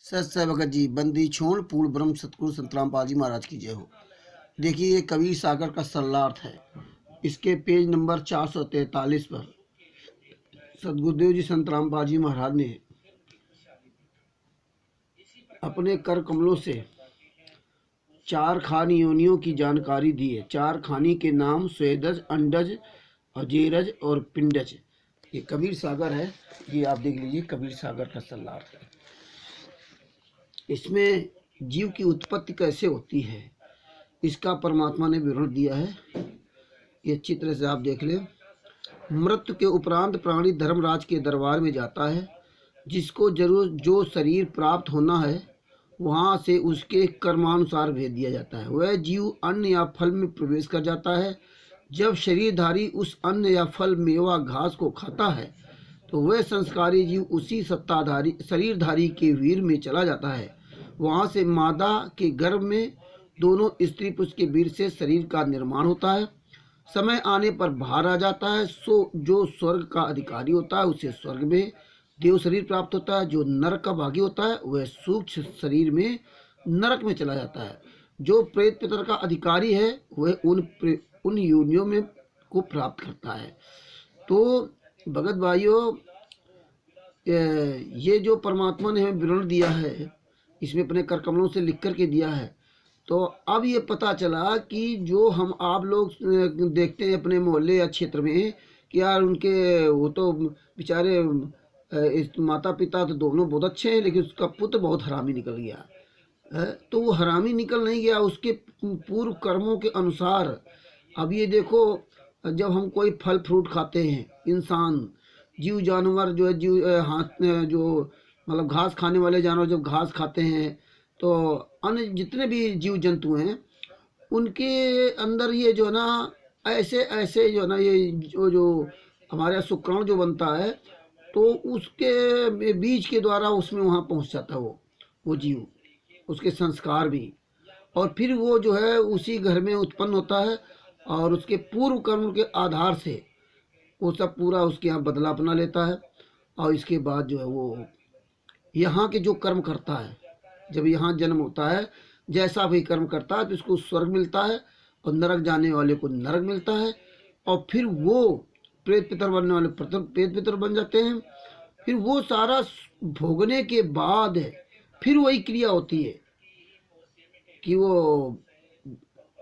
सत साई भगत जी, बंदी छोड़ पूर्ण ब्रह्म सतगुरु संतराम पाल जी महाराज की जय हो। देखिए, ये कबीर सागर का सरलार्थ है। इसके पेज नंबर 443 पर सदगुरुदेव जी संतराम पाल जी महाराज ने अपने कर कमलों से चार खानी योनियों की जानकारी दी है। चार खानी के नाम स्वेदज, अंडज, अजेरज और पिंडज। ये कबीर सागर है। ये आप देख लीजिए, कबीर सागर का सरलार्थ है। इसमें जीव की उत्पत्ति कैसे होती है इसका परमात्मा ने विवरण दिया है। ये अच्छी तरह से आप देख लें। मृत्यु के उपरांत प्राणी धर्मराज के दरबार में जाता है। जिसको जरूर जो शरीर प्राप्त होना है वहाँ से उसके कर्मानुसार भेज दिया जाता है। वह जीव अन्न या फल में प्रवेश कर जाता है। जब शरीरधारी उस अन्न या फल, मेवा, घास को खाता है तो वह संस्कारी जीव उसी सत्ताधारी शरीरधारी के वीर में चला जाता है। वहाँ से मादा के गर्भ में दोनों स्त्री पुरुष के वीर से शरीर का निर्माण होता है। समय आने पर बाहर आ जाता है। सो जो स्वर्ग का अधिकारी होता है उसे स्वर्ग में देव शरीर प्राप्त होता है। जो नरक का भागी होता है वह सूक्ष्म शरीर में नरक में चला जाता है। जो प्रेत पितर का अधिकारी है वह उन योनियों में को प्राप्त करता है। तो भगत भाइयों, ये जो परमात्मा ने हमें विवरण दिया है, इसमें अपने कर कमलों से लिख कर के दिया है। तो अब ये पता चला कि जो हम आप लोग देखते हैं अपने मोहल्ले या क्षेत्र में कि यार उनके वो तो बेचारे माता पिता तो दोनों बहुत अच्छे हैं, लेकिन उसका पुत्र बहुत हरामी निकल गया है। तो वो हरामी निकल नहीं गया, उसके पूर्व कर्मों के अनुसार। अब ये देखो, जब हम कोई फल फ्रूट खाते हैं, इंसान, जीव जानवर जो है, जीव हाथ जो मतलब घास खाने वाले जानवर जब घास खाते हैं तो अन्य जितने भी जीव जंतु हैं उनके अंदर ये जो ना ऐसे ऐसे जो ना ये जो हमारे शुक्राणु जो बनता है तो उसके बीज के द्वारा उसमें वहाँ पहुँच जाता है वो जीव, उसके संस्कार भी। और फिर वो जो है उसी घर में उत्पन्न होता है और उसके पूर्व कर्म के आधार से वो सब पूरा उसके यहाँ बदला अपना लेता है। और इसके बाद जो है वो यहाँ के जो कर्म करता है, जब यहाँ जन्म होता है, जैसा भी कर्म करता है तो इसको स्वर्ग मिलता है और नरक जाने वाले को नरक मिलता है। और फिर वो प्रेत पितर बनने वाले प्रेत पितर बन जाते हैं। फिर वो सारा भोगने के बाद फिर वही क्रिया होती है कि वो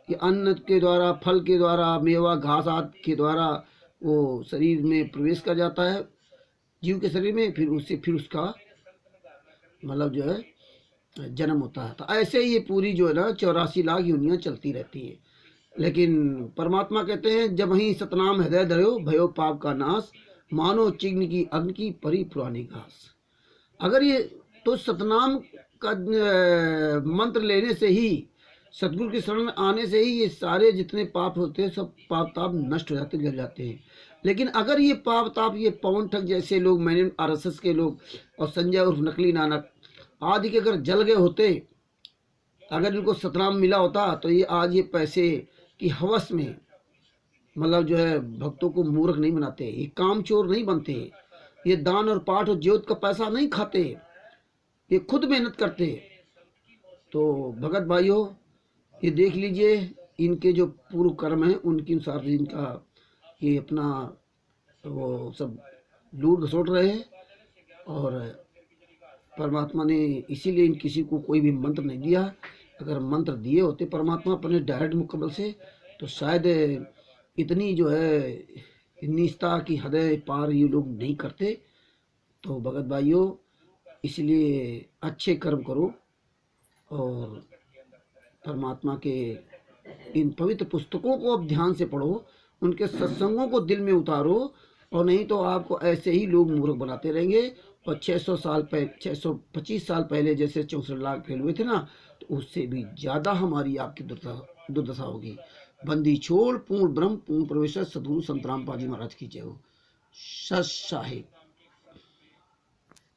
कि अन्न के द्वारा, फल के द्वारा, मेवा घास आदि के द्वारा वो शरीर में प्रवेश कर जाता है, जीव के शरीर में। फिर उसका मतलब जो है जन्म होता है। तो ऐसे ही ये पूरी जो है ना 84 लाख योनियाँ चलती रहती है। लेकिन परमात्मा कहते हैं, जब वहीं सतनाम हृदय धरो भयो पाप का नाश, मानो चिग्न की अग्नि की परी पुरानी घास। अगर ये तो सतनाम का मंत्र लेने से ही, सतगुरु की शरण में आने से ही ये सारे जितने पाप होते हैं सब पाप ताप नष्ट हो जाते, जल जाते हैं। लेकिन अगर ये पाप ताप, ये पवन ठग जैसे लोग, मैंने RSS के लोग और संजय उर्फ नकली नानक आदि के अगर जल गए होते, अगर इनको सतनाम मिला होता तो ये आज ये पैसे की हवस में मतलब जो है भक्तों को मूर्ख नहीं बनाते, ये काम चोर नहीं बनते, ये दान और पाठ और ज्योत का पैसा नहीं खाते, ये खुद मेहनत करते। तो भगत भाइयों, ये देख लीजिए, इनके जो पूर्व कर्म हैं उनके अनुसार इनका ये अपना वो सब लूट घसोट रहे हैं। और परमात्मा ने इसीलिए इन किसी को कोई भी मंत्र नहीं दिया। अगर मंत्र दिए होते परमात्मा अपने डायरेक्ट मुकम्मल से तो शायद इतनी जो है निष्ठा की हद पार ये लोग नहीं करते। तो भगत भाइयों, इसलिए अच्छे कर्म करो और परमात्मा के इन पवित्र पुस्तकों को अब ध्यान से पढ़ो, उनके सत्संगों को दिल में उतारो। और नहीं तो आपको ऐसे ही लोग मूर्ख बनाते रहेंगे। और 625 साल पहले जैसे 64 लाख फेल हुए थे ना, तो उससे भी ज़्यादा हमारी आपकी दुर्दशा होगी। बंदी छोड़ पूर्ण ब्रह्म पूर्ण प्रवेश सदगुरु संतराम पाल जी महाराज की जय हो। सत साहिब।